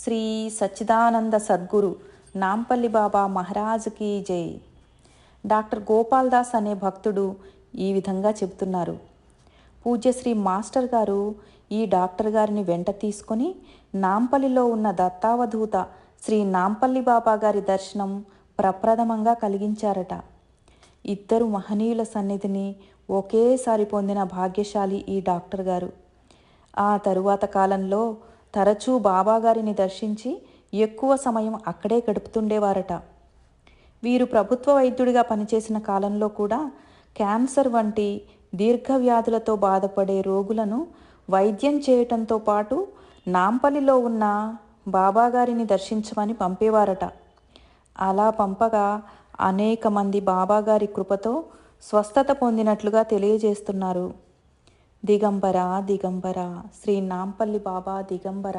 శ్రీ సచ్చిదానంద సద్గురు నాంపల్లి బాబా మహారాజ్కి జై. డాక్టర్ గోపాల్ దాస్ అనే భక్తుడు ఈ విధంగా చెబుతున్నారు. పూజ్యశ్రీ మాస్టర్ గారు ఈ డాక్టర్ గారిని వెంట తీసుకొని నాంపల్లిలో ఉన్న దత్తావధూత శ్రీ నాంపల్లి బాబా గారి దర్శనం ప్రప్రథమంగా కలిగించారట. ఇద్దరు మహనీయుల సన్నిధిని ఒకేసారి పొందిన భాగ్యశాలి ఈ డాక్టర్ గారు. ఆ తరువాత కాలంలో తరచూ బాబాగారిని దర్శించి ఎక్కువ సమయం అక్కడే గడుపుతుండేవారట. వీరు ప్రభుత్వ వైద్యుడిగా పనిచేసిన కాలంలో కూడా క్యాన్సర్ వంటి దీర్ఘవ్యాధులతో బాధపడే రోగులను వైద్యం చేయటంతో పాటు నాంపల్లిలో ఉన్న బాబాగారిని దర్శించమని పంపేవారట. అలా పంపగా అనేక మంది బాబాగారి కృపతో స్వస్థత పొందినట్లుగా తెలియజేస్తున్నారు. దిగంబర దిగంబర శ్రీ నాంపల్లి బాబా దిగంబర.